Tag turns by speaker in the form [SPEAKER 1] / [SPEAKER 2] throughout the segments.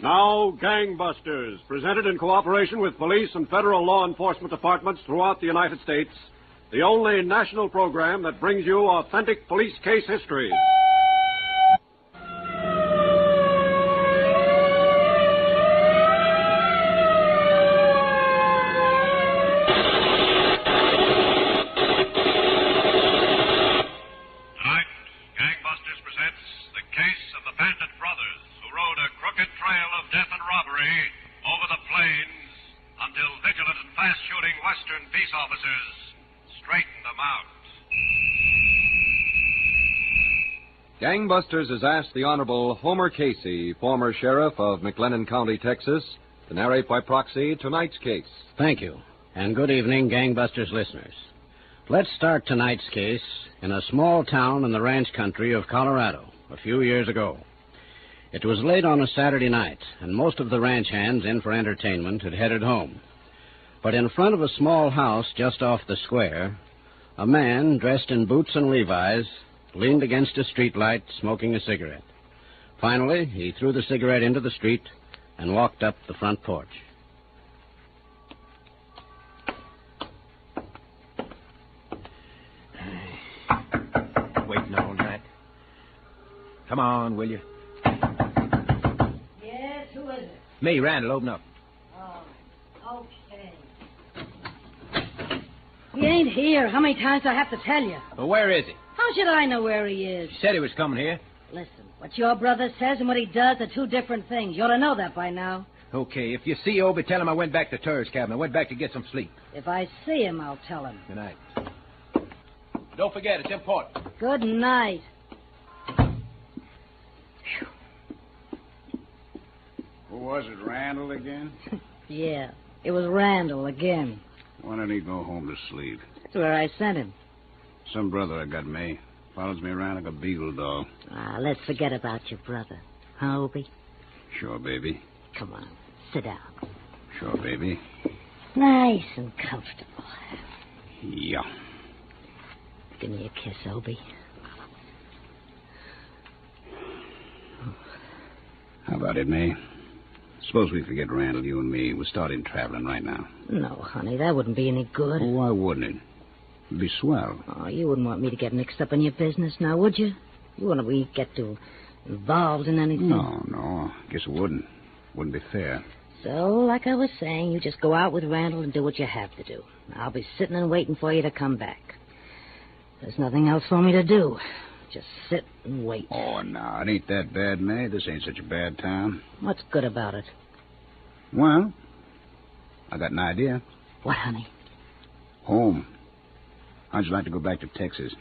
[SPEAKER 1] Now, Gangbusters, presented in cooperation with police and federal law enforcement departments throughout the United States, the only national program that brings you authentic police case histories.
[SPEAKER 2] Gangbusters has asked the Honorable Homer Casey, former sheriff of McLennan County, Texas, to narrate by proxy tonight's case.
[SPEAKER 3] Thank you, and good evening, Gangbusters listeners. Let's start tonight's case in a small town in the ranch country of Colorado a few years ago. It was late on a Saturday night, and most of the ranch hands in for entertainment had headed home. But in front of a small house just off the square, a man dressed in boots and Levi's leaned against a streetlight, smoking a cigarette. Finally, he threw the cigarette into the street and walked up the front porch.
[SPEAKER 4] Waiting all night. Come on, will you?
[SPEAKER 5] Yes, who is it?
[SPEAKER 4] Me, Randall, open up.
[SPEAKER 5] Oh, okay. He ain't here. How many times do I have to tell you?
[SPEAKER 4] Well, where is he?
[SPEAKER 5] How should I know where he is?
[SPEAKER 4] He said he was coming here.
[SPEAKER 5] Listen, what your brother says and what he does are two different things. You ought to know that by now.
[SPEAKER 4] Okay, if you see Obie, tell him I went back to Turr's cabin. I went back to get some sleep.
[SPEAKER 5] If I see him, I'll tell him.
[SPEAKER 4] Good night. Don't forget, it's important.
[SPEAKER 5] Good night.
[SPEAKER 6] Who was it, Randall again?
[SPEAKER 5] Yeah, it was Randall again.
[SPEAKER 6] Why don't he go home to sleep?
[SPEAKER 5] That's where I sent him.
[SPEAKER 6] Some brother I got me. Follows me around like a beagle dog.
[SPEAKER 5] Let's forget about your brother. Huh, Obie?
[SPEAKER 6] Sure, baby.
[SPEAKER 5] Come on, sit down.
[SPEAKER 6] Sure, baby.
[SPEAKER 5] Nice and comfortable.
[SPEAKER 6] Yeah.
[SPEAKER 5] Give me a kiss, Obie.
[SPEAKER 6] How about it, May? Suppose we forget Randall, you and me. We're starting traveling right now.
[SPEAKER 5] No, honey, that wouldn't be any good.
[SPEAKER 6] Oh, why wouldn't it? It'd be swell.
[SPEAKER 5] Oh, you wouldn't want me to get mixed up in your business now, would you? You wouldn't want me to get too involved in anything?
[SPEAKER 6] No. Guess it wouldn't. Wouldn't be fair.
[SPEAKER 5] So, like I was saying, you just go out with Randall and do what you have to do. I'll be sitting and waiting for you to come back. There's nothing else for me to do. Just sit and wait.
[SPEAKER 6] Oh, no, it ain't that bad, May. This ain't such a bad town.
[SPEAKER 5] What's good about it?
[SPEAKER 6] Well, I got an idea.
[SPEAKER 5] What, honey?
[SPEAKER 6] Home. How'd you like to go back to Texas?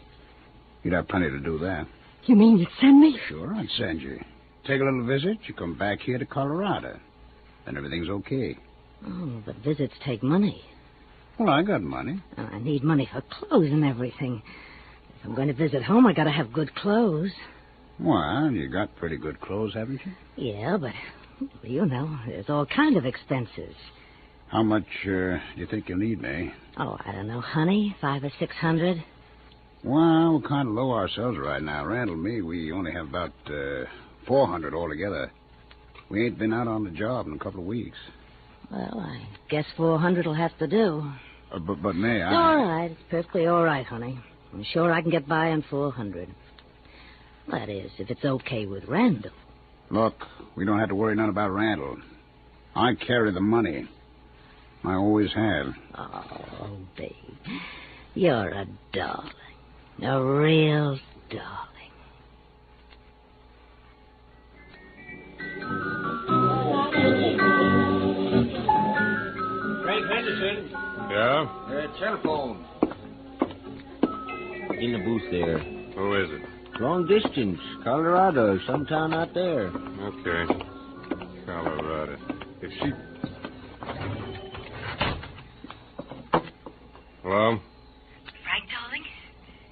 [SPEAKER 6] You'd have plenty to do there.
[SPEAKER 5] You mean you'd send me?
[SPEAKER 6] Sure, I'd send you. Take a little visit, you come back here to Colorado. Then everything's okay.
[SPEAKER 5] Oh, but visits take money.
[SPEAKER 6] Well, I got money.
[SPEAKER 5] I need money for clothes and everything. If I'm going to visit home, I gotta have good clothes.
[SPEAKER 6] Well, you got pretty good clothes, haven't you?
[SPEAKER 5] Yeah, but, you know, there's all kind of expenses.
[SPEAKER 6] How much do you think you'll need, May?
[SPEAKER 5] Oh, I don't know, honey. $500 or $600.
[SPEAKER 6] Well, we're kind of low ourselves right now. Randall and me, we only have about $400 altogether. We ain't been out on the job in a couple of weeks.
[SPEAKER 5] Well, I guess $400 will have to do.
[SPEAKER 6] But May,
[SPEAKER 5] It's all right. It's perfectly all right, honey. I'm sure I can get by on $400. That is, if it's okay with Randall.
[SPEAKER 6] Look, we don't have to worry none about Randall. I carry the money. I always have.
[SPEAKER 5] Oh, babe. You're a darling. A real darling.
[SPEAKER 4] Frank Henderson.
[SPEAKER 1] Yeah?
[SPEAKER 4] Telephone. In the booth there.
[SPEAKER 1] Who is it?
[SPEAKER 4] Long distance. Colorado. Some town out there.
[SPEAKER 1] Okay. Colorado. If she... Hello?
[SPEAKER 7] Frank, darling?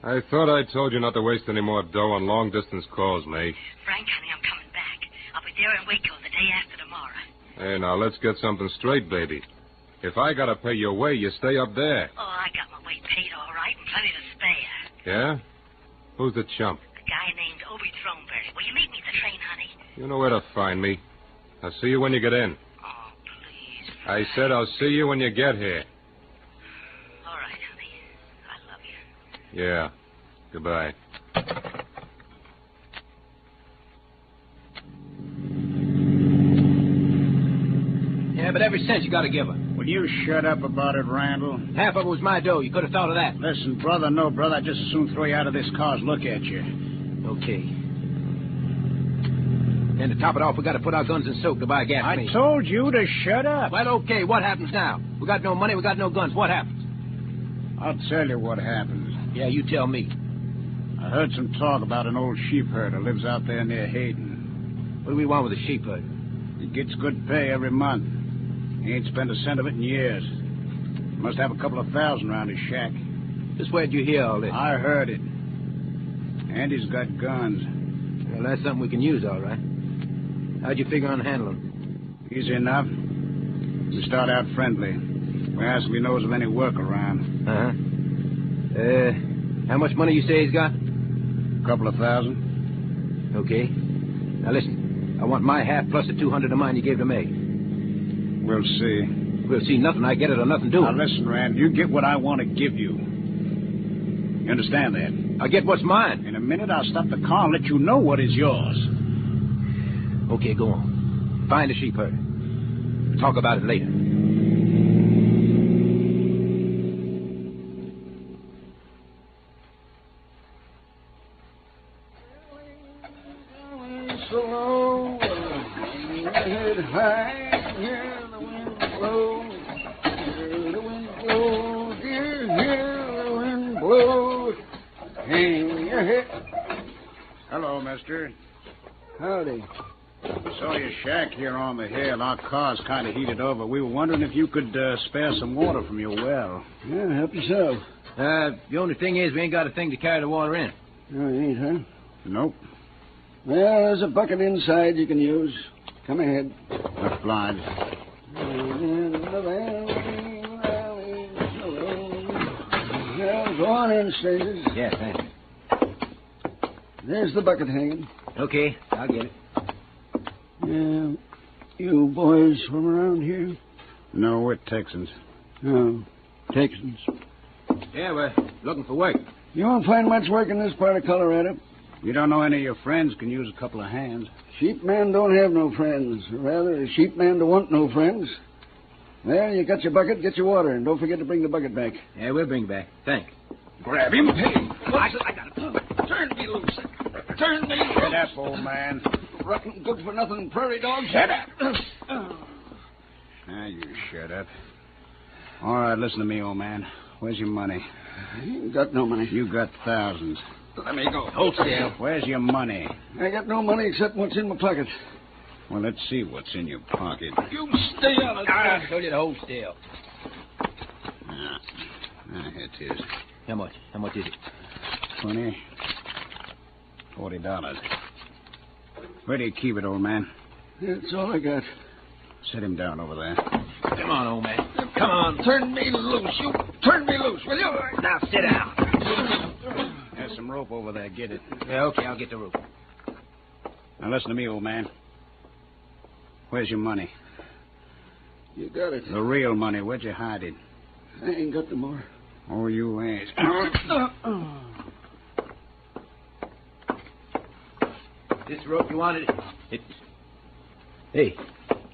[SPEAKER 1] I thought I told you not to waste any more dough on long-distance calls, May.
[SPEAKER 7] Frank, honey, I'm coming back. I'll be there in Waco the day after tomorrow.
[SPEAKER 1] Hey, now, let's get something straight, baby. If I gotta pay your way, you stay up there.
[SPEAKER 7] Oh, I got my way paid all right and plenty to spare.
[SPEAKER 1] Yeah? Who's the chump?
[SPEAKER 7] A guy named Obie Thornberry. Will you meet me at the train, honey?
[SPEAKER 1] You know where to find me.
[SPEAKER 8] I'll see you when you get in.
[SPEAKER 7] Oh, please.
[SPEAKER 8] I said I'll see you when you get here.
[SPEAKER 7] All right, honey. I love you.
[SPEAKER 8] Yeah. Goodbye.
[SPEAKER 4] Yeah, but every cent you got to give her.
[SPEAKER 6] Will you shut up about it, Randall?
[SPEAKER 4] Half of it was my dough. You could have thought of that.
[SPEAKER 6] Listen, brother, no, brother. I'd just as soon throw you out of this car as look at you.
[SPEAKER 4] Okay. And to top it off, we got to put our guns in soak to buy gasoline.
[SPEAKER 6] I told you to shut up.
[SPEAKER 4] Well, okay, what happens now? We got no money, we got no guns. What happens?
[SPEAKER 6] I'll tell you what happens.
[SPEAKER 4] Yeah, you tell me.
[SPEAKER 6] I heard some talk about an old sheep herder lives out there near Hayden.
[SPEAKER 4] What do we want with a sheep herder?
[SPEAKER 6] He gets good pay every month. He ain't spent a cent of it in years. Must have a couple of $1,000 around his shack.
[SPEAKER 4] Just where'd you hear all this?
[SPEAKER 6] I heard it. And he's got guns.
[SPEAKER 4] Well, that's something we can use, all right. How'd you figure on handling them?
[SPEAKER 6] Easy enough. We start out friendly. We ask if he knows of any work around.
[SPEAKER 4] How much money you say he's got?
[SPEAKER 6] A couple of $1,000.
[SPEAKER 4] Okay. Now listen, I want my half plus the $200 of mine you gave to May.
[SPEAKER 6] We'll see.
[SPEAKER 4] We'll see nothing. I get it or nothing doing.
[SPEAKER 6] Now listen, Rand, you get what I want to give you. You understand that?
[SPEAKER 4] I get what's mine.
[SPEAKER 6] In a minute, I'll stop the car and let you know what is yours.
[SPEAKER 4] Okay, go on. Find a sheep herder. We'll talk about it later.
[SPEAKER 6] Hello, mister.
[SPEAKER 9] Howdy.
[SPEAKER 6] Saw your shack here on the hill. Our car's kind of heated over. We were wondering if you could spare some water from your well.
[SPEAKER 9] Yeah, help yourself.
[SPEAKER 4] The only thing is we ain't got a thing to carry the water in.
[SPEAKER 9] Oh, you ain't, huh?
[SPEAKER 6] Nope.
[SPEAKER 9] Well, there's a bucket inside you can use. Come ahead.
[SPEAKER 6] Obliged.
[SPEAKER 9] Well, go on in, strangers.
[SPEAKER 4] Yeah, thanks.
[SPEAKER 9] There's the bucket hanging.
[SPEAKER 4] Okay, I'll get it.
[SPEAKER 9] Yeah, you boys from around here?
[SPEAKER 6] No, we're Texans.
[SPEAKER 9] Oh, Texans.
[SPEAKER 4] Yeah, we're looking for work.
[SPEAKER 9] You won't find much work in this part of Colorado.
[SPEAKER 6] You don't know any of your friends can use a couple of hands.
[SPEAKER 9] Sheepman don't have no friends. Or rather, a sheepman don't want no friends. Well, you got your bucket, get your water, and don't forget to bring the bucket back.
[SPEAKER 4] Yeah, we'll bring it back. Thanks.
[SPEAKER 6] Grab him. Hey,
[SPEAKER 4] I got it.
[SPEAKER 9] Turn me loose. Turn me loose.
[SPEAKER 6] shut up, old man.
[SPEAKER 9] Rotten, good-for-nothing prairie dog.
[SPEAKER 6] Shut up. Now, you shut up. All right, listen to me, old man. Where's your money?
[SPEAKER 9] I ain't got no money.
[SPEAKER 6] You got thousands.
[SPEAKER 9] Let me go.
[SPEAKER 4] Hold still.
[SPEAKER 6] Where's your money?
[SPEAKER 9] I got no money except what's in my pocket.
[SPEAKER 6] Well, let's see what's in your pocket.
[SPEAKER 9] You stay out of
[SPEAKER 4] I told you to hold still.
[SPEAKER 6] Here it is.
[SPEAKER 4] How much? How much is it?
[SPEAKER 6] 20. $40. Where do you keep it, old man?
[SPEAKER 9] That's all I got.
[SPEAKER 6] Set him down over there.
[SPEAKER 4] Come on, old man. Come on.
[SPEAKER 9] Turn me loose. You turn me loose, will you?
[SPEAKER 4] Now sit down.
[SPEAKER 6] There's some rope over there. Get it.
[SPEAKER 4] Yeah, okay, I'll get the rope.
[SPEAKER 6] Now, listen to me, old man. Where's your money?
[SPEAKER 9] You got it.
[SPEAKER 6] The real money. Where'd you hide it?
[SPEAKER 9] I ain't got no more.
[SPEAKER 6] Oh, you ain't.
[SPEAKER 4] This rope you wanted, it's... Hey,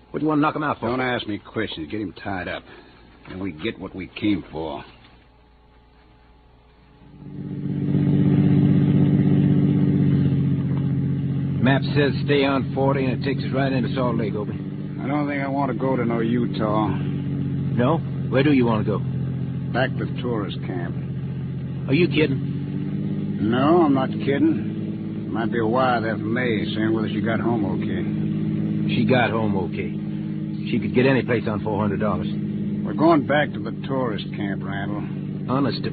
[SPEAKER 4] what do you want to knock him out for?
[SPEAKER 6] Don't ask me questions. Get him tied up. And we get what we came for.
[SPEAKER 4] Map says stay on 40, and it takes us right into Salt Lake, Obie.
[SPEAKER 6] I don't think I want to go to no Utah.
[SPEAKER 4] No? Where do you want to go?
[SPEAKER 6] Back to the tourist camp.
[SPEAKER 4] Are you kidding?
[SPEAKER 6] No, I'm not kidding. Might be a while after May, saying whether she got home okay.
[SPEAKER 4] She got home okay. She could get any place on $400.
[SPEAKER 6] We're going back to the tourist camp, Randall.
[SPEAKER 4] Honest.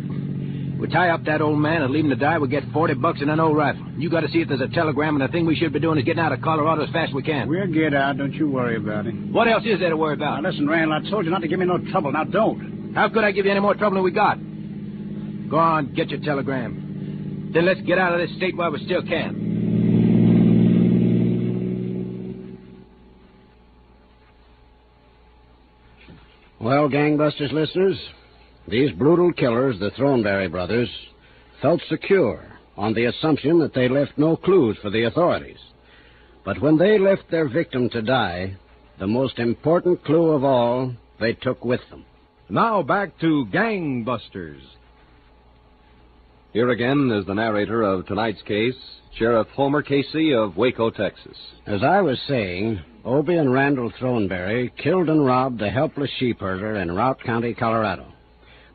[SPEAKER 4] We tie up that old man and leave him to die, we get $40 and an old rifle. You got to see if there's a telegram, and the thing we should be doing is getting out of Colorado as fast as we can.
[SPEAKER 6] We'll get out. Don't you worry about it.
[SPEAKER 4] What else is there to worry about?
[SPEAKER 6] Now, listen, Randall, I told you not to give me no trouble. Now, don't.
[SPEAKER 4] How could I give you any more trouble than we got? Go on, get your telegram. Then let's get out of this state while we still can.
[SPEAKER 3] Well, Gangbusters listeners, these brutal killers, the Thornberry brothers, felt secure on the assumption that they left no clues for the authorities. But when they left their victim to die, the most important clue of all they took with them.
[SPEAKER 10] Now back to Gangbusters.
[SPEAKER 2] Here again is the narrator of tonight's case, Sheriff Homer Casey of Waco, Texas.
[SPEAKER 3] As I was saying, Obie and Randall Thornberry killed and robbed a helpless sheep herder in Routt County, Colorado.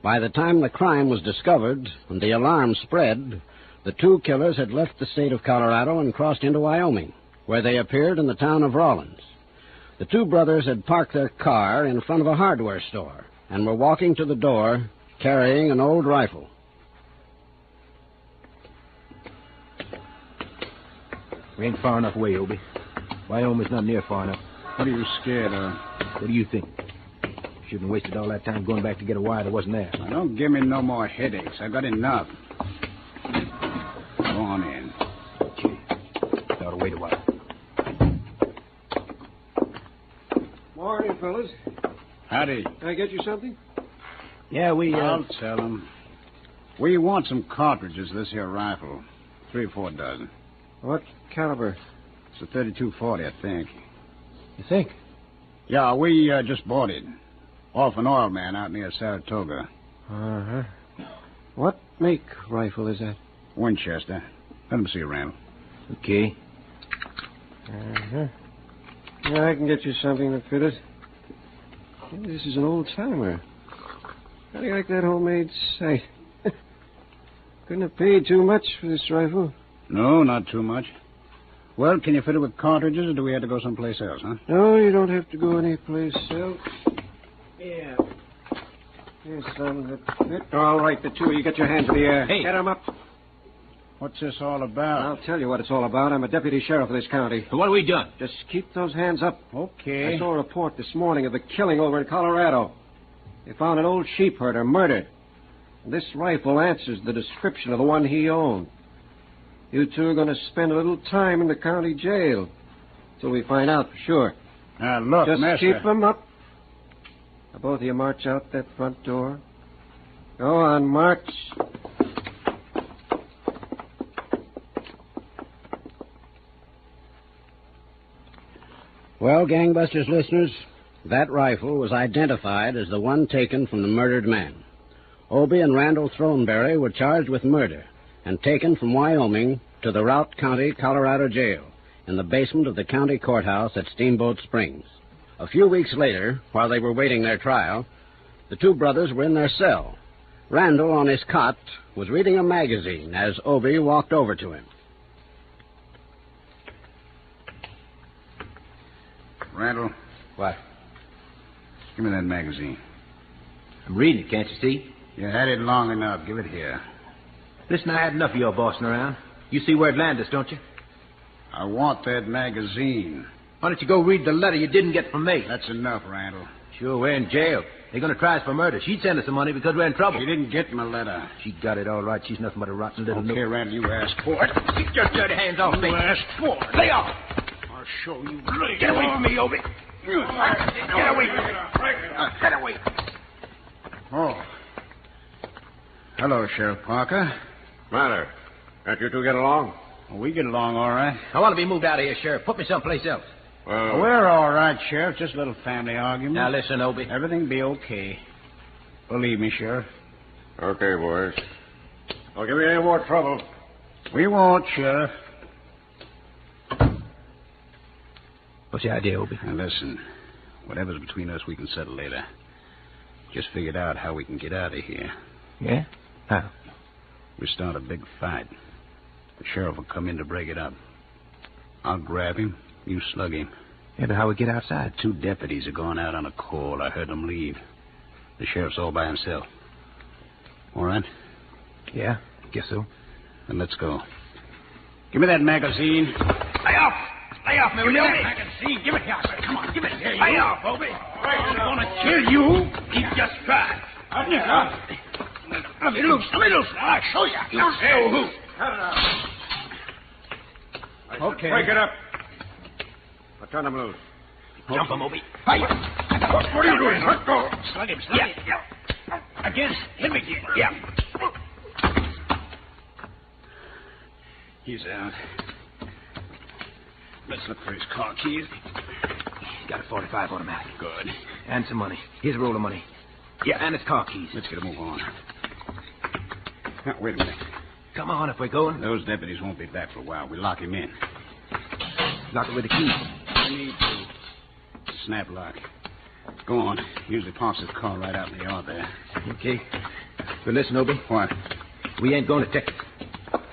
[SPEAKER 3] By the time the crime was discovered and the alarm spread, the two killers had left the state of Colorado and crossed into Wyoming, where they appeared in the town of Rawlins. The two brothers had parked their car in front of a hardware store and were walking to the door carrying an old rifle.
[SPEAKER 4] We ain't far enough away, Obie. Wyoming's not near far enough.
[SPEAKER 6] What are you scared of?
[SPEAKER 4] What do you think? Shouldn't have wasted all that time going back to get a wire that wasn't there.
[SPEAKER 6] Now, don't give me no more headaches. I got enough. Go on in.
[SPEAKER 4] Okay. Ought to wait a while.
[SPEAKER 1] Morning, fellas.
[SPEAKER 6] Howdy.
[SPEAKER 1] Can I get you something?
[SPEAKER 4] Yeah,
[SPEAKER 6] I'll tell them. We want some cartridges of this here rifle. 3 or 4 dozen.
[SPEAKER 1] What caliber?
[SPEAKER 6] It's a 32-40, I think.
[SPEAKER 4] You think?
[SPEAKER 6] Yeah, we just bought it. Off an oil man out near Saratoga.
[SPEAKER 1] Uh-huh. What make rifle is that?
[SPEAKER 6] Winchester. Let him see, Randall.
[SPEAKER 4] Okay.
[SPEAKER 1] Uh-huh. Yeah, I can get you something that fit it. Hey, this is an old-timer. How do you like that homemade sight? Couldn't have paid too much for this rifle.
[SPEAKER 6] No, not too much. Well, can you fit it with cartridges, or do we have to go someplace else, huh?
[SPEAKER 1] No, you don't have to go anyplace else. Yeah. Here's some that fit. All right, the two of you get your hands in the air.
[SPEAKER 4] Hey.
[SPEAKER 1] Get 'em up.
[SPEAKER 6] What's this all about?
[SPEAKER 1] I'll tell you what it's all about. I'm a deputy sheriff of this county.
[SPEAKER 4] So what have we done?
[SPEAKER 1] Just keep those hands up.
[SPEAKER 6] Okay.
[SPEAKER 1] I saw a report this morning of the killing over in Colorado. They found an old sheep herder murdered. This rifle answers the description of the one he owned. You two are going to spend a little time in the county jail till we find out for sure.
[SPEAKER 6] Now, look,
[SPEAKER 1] Just
[SPEAKER 6] mister.
[SPEAKER 1] keep them up. Now, both of you march out that front door. Go on, march.
[SPEAKER 3] Well, Gangbusters listeners, that rifle was identified as the one taken from the murdered man. Obie and Randall Thornberry were charged with murder and taken from Wyoming to the Routt County, Colorado jail in the basement of the county courthouse at Steamboat Springs. A few weeks later, while they were waiting their trial, the two brothers were in their cell. Randall, on his cot, was reading a magazine as Obie walked over to him.
[SPEAKER 6] Randall.
[SPEAKER 4] What?
[SPEAKER 6] Give me that magazine.
[SPEAKER 4] I'm reading it, can't you see?
[SPEAKER 6] You had it long enough. Give it here.
[SPEAKER 4] Listen, I had enough of your bossing around. You see where it landed us, don't you?
[SPEAKER 6] I want that magazine.
[SPEAKER 4] Why don't you go read the letter you didn't get from me?
[SPEAKER 6] That's enough, Randall.
[SPEAKER 4] Sure, we're in jail. They're going to try us for murder. She'd send us the money because we're in trouble.
[SPEAKER 6] She didn't get my letter.
[SPEAKER 4] She got it all right. She's nothing but a rotten little
[SPEAKER 6] Okay,
[SPEAKER 4] nook.
[SPEAKER 6] Randall, you asked for it.
[SPEAKER 4] Keep your dirty hands off me.
[SPEAKER 6] You asked for it.
[SPEAKER 4] Lay off.
[SPEAKER 6] I'll show you.
[SPEAKER 4] Get away from me, Obie. Get away. Get away.
[SPEAKER 6] Oh. Hello, Sheriff Parker.
[SPEAKER 1] Matter. Can't you two get along?
[SPEAKER 6] Well, we get along all right.
[SPEAKER 4] I want to be moved out of here, Sheriff. Put me someplace else.
[SPEAKER 1] Well,
[SPEAKER 6] We're all right, Sheriff. Just a little family argument.
[SPEAKER 4] Now, listen, Obie.
[SPEAKER 6] Everything be okay. Believe me, Sheriff.
[SPEAKER 1] okay, boys. Don't give me any more trouble.
[SPEAKER 6] We won't, Sheriff.
[SPEAKER 4] What's the idea, Obie?
[SPEAKER 6] Now, listen. Whatever's between us, we can settle later. Just figured out how we can get out of here.
[SPEAKER 4] Yeah? How?
[SPEAKER 6] We start a big fight. The sheriff will come in to break it up. I'll grab him. You slug him.
[SPEAKER 4] Yeah, but how we get outside?
[SPEAKER 6] 2 deputies are going out on a call. I heard them leave. The sheriff's all by himself. All right?
[SPEAKER 4] Yeah, guess so.
[SPEAKER 6] Then let's go. Give me that magazine.
[SPEAKER 4] Lay off! Lay off, me, will you?
[SPEAKER 6] magazine. Give it here. Come on, give it here.
[SPEAKER 4] Lay off, Obie.
[SPEAKER 6] I'm going to kill you.
[SPEAKER 4] You just tried.
[SPEAKER 6] Let me loose. I'll show you.
[SPEAKER 4] You show who?
[SPEAKER 6] Okay.
[SPEAKER 1] Break it up. I'll turn them loose.
[SPEAKER 4] Jump him, Obie. Hey!
[SPEAKER 6] What are you doing? Let go.
[SPEAKER 4] Slug him. Yeah. Again. Hit me again. Yeah.
[SPEAKER 6] He's out. Let's look for his car keys.
[SPEAKER 4] Got a 45 automatic.
[SPEAKER 6] Good.
[SPEAKER 4] And some money. Here's a roll of money. Yeah, and his car keys.
[SPEAKER 6] Let's get a move on. Now, wait a minute.
[SPEAKER 4] Come on, if we're going.
[SPEAKER 6] Those deputies won't be back for a while. We lock him in.
[SPEAKER 4] Lock it with the key.
[SPEAKER 6] I need to. Snap lock. Go on. Usually parks his car right out in the yard there.
[SPEAKER 4] Okay. But listen, Obie.
[SPEAKER 6] What?
[SPEAKER 4] We ain't going to Texas.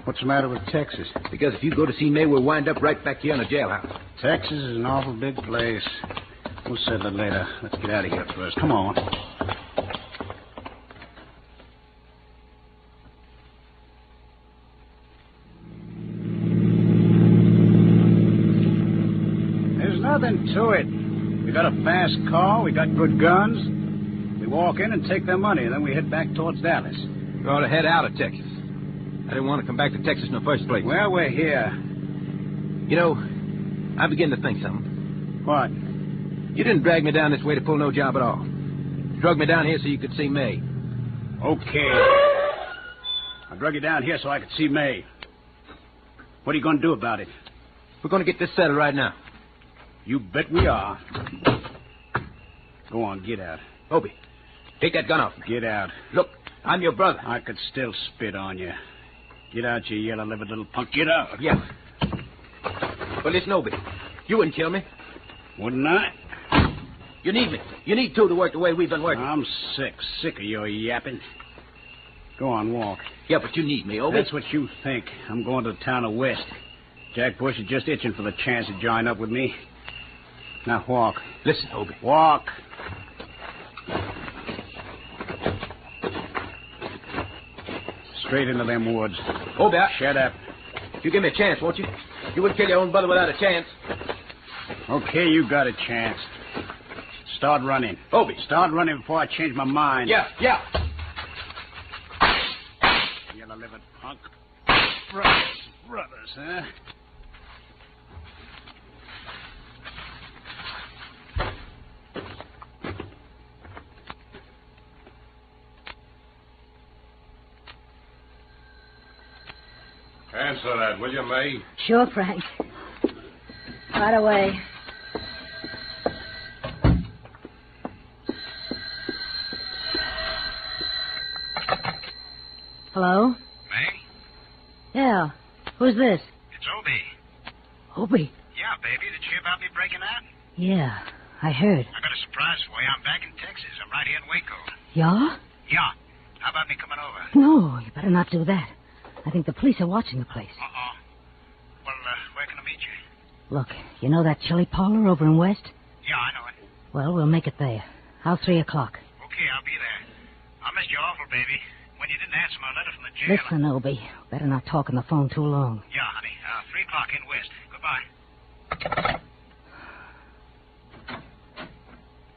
[SPEAKER 6] What's the matter with Texas?
[SPEAKER 4] Because if you go to see May, we'll wind up right back here in a jailhouse.
[SPEAKER 6] Texas is an awful big place. We'll settle it later. Let's get out of here first. Come on. There's nothing to it. We got a fast car. We got good guns. We walk in and take their money, and then we head back towards Dallas.
[SPEAKER 4] We ought to head out of Texas. I didn't want to come back to Texas in the first place.
[SPEAKER 6] Well, we're here.
[SPEAKER 4] You know, I begin to think something.
[SPEAKER 6] What?
[SPEAKER 4] You didn't drag me down this way to pull no job at all. You drug me down here so you could see May.
[SPEAKER 6] Okay. I drug you down here so I could see May. What are you going to do about it?
[SPEAKER 4] We're going to get this settled right now.
[SPEAKER 6] You bet we are. Go on, get out.
[SPEAKER 4] Obie, take that gun off me.
[SPEAKER 6] Get out.
[SPEAKER 4] Look, I'm your brother.
[SPEAKER 6] I could still spit on you. Get out, you yellow-livered little punk. Get out.
[SPEAKER 4] Yeah. Well, listen, Obie. You wouldn't kill me.
[SPEAKER 6] Wouldn't I?
[SPEAKER 4] You need me. You need two to work the way we've been working.
[SPEAKER 6] I'm sick of your yapping. Go on, walk.
[SPEAKER 4] Yeah, but you need me, Obie.
[SPEAKER 6] That's what you think. I'm going to the town of West. Jack Bush is just itching for the chance to join up with me. Now, walk.
[SPEAKER 4] Listen, Obie.
[SPEAKER 6] Walk. Straight into them woods.
[SPEAKER 4] Obie,
[SPEAKER 6] Shut up.
[SPEAKER 4] You give me a chance, won't you? You wouldn't kill your own brother without a chance.
[SPEAKER 6] Okay, you got a chance. Start running.
[SPEAKER 4] Obie.
[SPEAKER 6] Start running before I change my mind.
[SPEAKER 4] Yeah.
[SPEAKER 6] Yellow-livered punk. Brothers, huh?
[SPEAKER 8] Answer that, will you, May?
[SPEAKER 5] Sure, Frank. Right away. Hello?
[SPEAKER 11] May?
[SPEAKER 5] Yeah. Who's this?
[SPEAKER 11] It's Obie.
[SPEAKER 5] Obie.
[SPEAKER 11] Yeah, baby. Did you hear about me breaking out?
[SPEAKER 5] Yeah, I heard.
[SPEAKER 11] I got a surprise for you. I'm back in Texas. I'm right here in Waco.
[SPEAKER 5] Yeah?
[SPEAKER 11] Yeah. How about me coming over?
[SPEAKER 5] No, you better not do that. I think the police are watching the place.
[SPEAKER 11] Uh-oh. Well, where can I meet you?
[SPEAKER 5] Look, you know that chili parlor over in West?
[SPEAKER 11] Yeah, I know it.
[SPEAKER 5] Well, we'll make it there. How's 3 o'clock?
[SPEAKER 11] Okay, I'll be there. I missed you awful, baby. When you didn't answer my letter from the jail...
[SPEAKER 5] Listen, Obie. Better not talk on the phone too long.
[SPEAKER 11] Yeah, honey. 3 o'clock in West. Goodbye.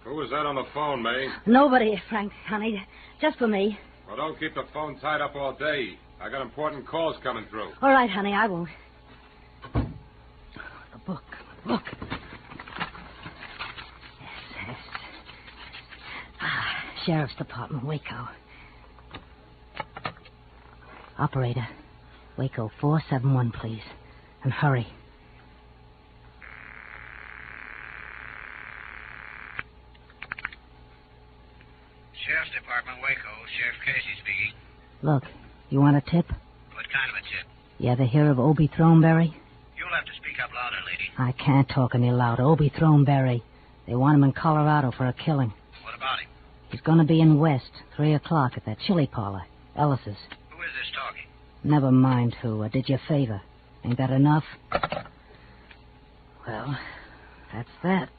[SPEAKER 8] Who was that on the phone, May?
[SPEAKER 5] Nobody, Frank, honey. Just for me.
[SPEAKER 8] Well, don't keep the phone tied up all day. I got important calls coming through.
[SPEAKER 5] All right, honey, I won't. The book. Look. Yes. Sheriff's Department, Waco. Operator, Waco 471, please. And hurry.
[SPEAKER 11] Sheriff's Department, Waco. Sheriff Casey speaking.
[SPEAKER 5] Look, you want a tip?
[SPEAKER 11] What kind of a tip?
[SPEAKER 5] You ever hear of Obie Thornberry?
[SPEAKER 11] You'll have to speak up louder, lady.
[SPEAKER 5] I can't talk any louder. Obie Thornberry. They want him in Colorado for a killing.
[SPEAKER 11] What about him?
[SPEAKER 5] He's going to be in West, 3 o'clock at that chili parlor, Ellis's.
[SPEAKER 11] Who is this talking?
[SPEAKER 5] Never mind who. I did you a favor. Ain't that enough? Well, that's that.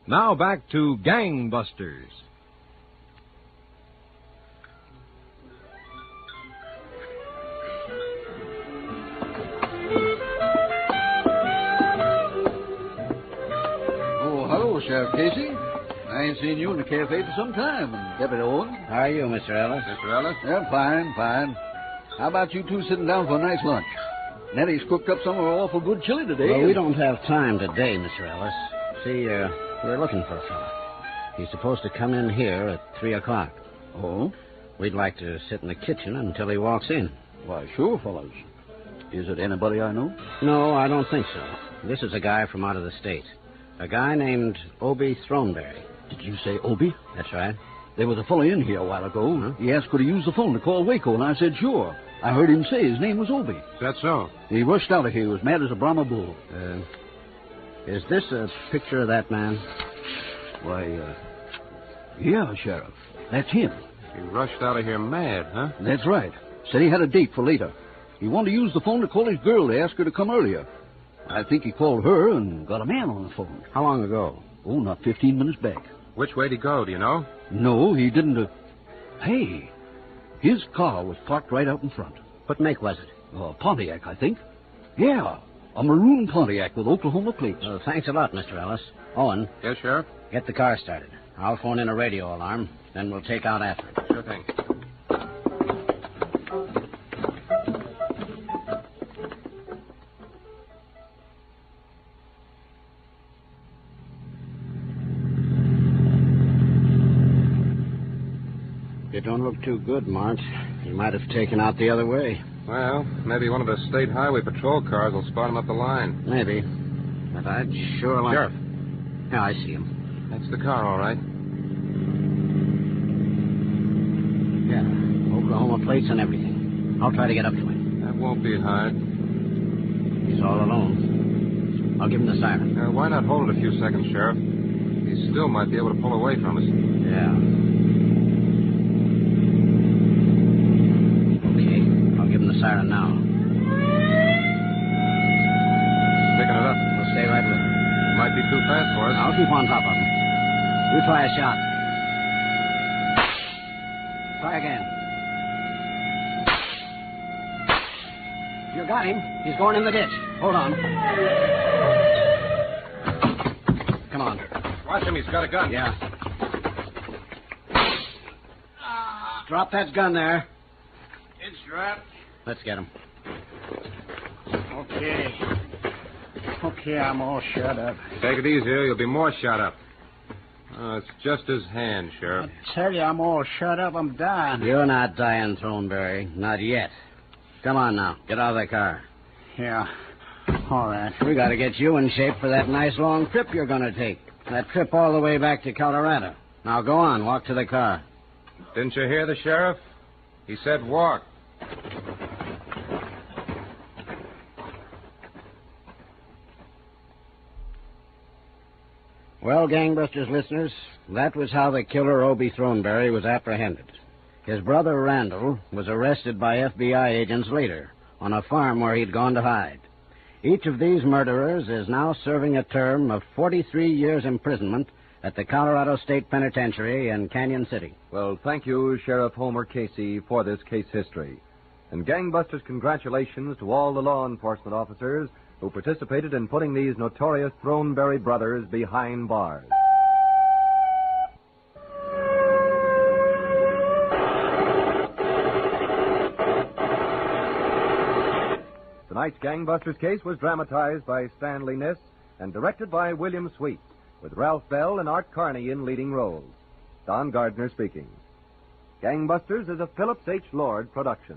[SPEAKER 10] Now back to Gangbusters.
[SPEAKER 9] Oh, hello, Sheriff Casey. I ain't seen you in the cafe for some time. And Deputy Owen.
[SPEAKER 3] How are you, Mr. Ellis?
[SPEAKER 9] Mr. Ellis? Yeah, fine. How about you two sitting down for a nice lunch? Nettie's cooked up some of her awful good chili today.
[SPEAKER 3] Well, we don't have time today, Mr. Ellis. See, we're looking for a fella. He's supposed to come in here at 3 o'clock.
[SPEAKER 9] Oh?
[SPEAKER 3] We'd like to sit in the kitchen until he walks in.
[SPEAKER 9] Why, sure, fellows. Is it anybody I know?
[SPEAKER 3] No, I don't think so. This is a guy from out of the state. A guy named Obie Thornberry.
[SPEAKER 9] Did you say Obie?
[SPEAKER 3] That's right.
[SPEAKER 9] There was a fellow in here a while ago.
[SPEAKER 3] Huh?
[SPEAKER 9] He asked could he use the phone to call Waco, and I said sure. I heard him say his name was Obie.
[SPEAKER 8] Is that so?
[SPEAKER 9] He rushed out of here as mad as a Brahma bull.
[SPEAKER 3] Is this a picture of that man?
[SPEAKER 9] Why, yeah, Sheriff. That's him.
[SPEAKER 8] He rushed out of here mad, huh?
[SPEAKER 9] That's right. Said he had a date for later. He wanted to use the phone to call his girl to ask her to come earlier. I think he called her and got a man on the phone.
[SPEAKER 3] How long ago?
[SPEAKER 9] Oh, not 15 minutes back.
[SPEAKER 8] Which way did he go, do you know?
[SPEAKER 9] No, he didn't. Hey, his car was parked right out in front.
[SPEAKER 3] What make was it?
[SPEAKER 9] Pontiac, I think. Yeah, a maroon Pontiac with Oklahoma plates.
[SPEAKER 3] Well, thanks a lot, Mr. Ellis. Owen,
[SPEAKER 8] Yes, Sheriff?
[SPEAKER 3] get the car started. I'll phone in a radio alarm, then we'll take out after it.
[SPEAKER 8] Sure thing.
[SPEAKER 3] It don't look too good, Mart. He might have taken out the other way.
[SPEAKER 8] Well, maybe one of the state highway patrol cars will spot him up the line.
[SPEAKER 3] Maybe. But I'd sure like...
[SPEAKER 8] Sheriff.
[SPEAKER 3] Yeah, I see him.
[SPEAKER 8] That's the car, all right.
[SPEAKER 3] Yeah, Oklahoma plates and everything. I'll try to get up to him.
[SPEAKER 8] That won't be hard.
[SPEAKER 3] He's all alone. I'll give him the siren.
[SPEAKER 8] Why not hold it a few seconds, Sheriff? He still might be able to pull away from us.
[SPEAKER 3] Yeah. Siren now.
[SPEAKER 8] Picking it up.
[SPEAKER 3] We'll stay right with him.
[SPEAKER 8] Might be too fast for us.
[SPEAKER 3] I'll keep on top of him. You try a shot. Try again. You got him. He's going in the ditch. Hold on. Come on.
[SPEAKER 8] Watch him. He's got a gun.
[SPEAKER 3] Yeah. Drop that gun there.
[SPEAKER 9] It's dropped.
[SPEAKER 3] Let's get him.
[SPEAKER 9] Okay, I'm all shut up.
[SPEAKER 8] Take it easy, or you'll be more shot up. Oh, it's just his hand, Sheriff.
[SPEAKER 9] I tell you, I'm all shut up. I'm dying.
[SPEAKER 3] You're not dying, Thornberry. Not yet. Come on now. Get out of the car.
[SPEAKER 9] Yeah. All right.
[SPEAKER 3] We got to get you in shape for that nice long trip you're going to take. That trip all the way back to Colorado. Now go on. Walk to the car.
[SPEAKER 8] Didn't you hear the sheriff? He said walk.
[SPEAKER 3] Well, Gangbusters listeners, that was how the killer Obie Thornberry was apprehended. His brother Randall was arrested by FBI agents later on a farm where he'd gone to hide. Each of these murderers is now serving a term of 43 years imprisonment at the Colorado State Penitentiary in Canyon City.
[SPEAKER 2] Well, thank you, Sheriff Homer Casey, for this case history. And Gangbusters, congratulations to all the law enforcement officers who participated in putting these notorious Thornberry brothers behind bars. Tonight's Gangbusters case was dramatized by Stanley Niss and directed by William Sweet, with Ralph Bell and Art Carney in leading roles. Don Gardner speaking. Gangbusters is a Phillips H. Lord production.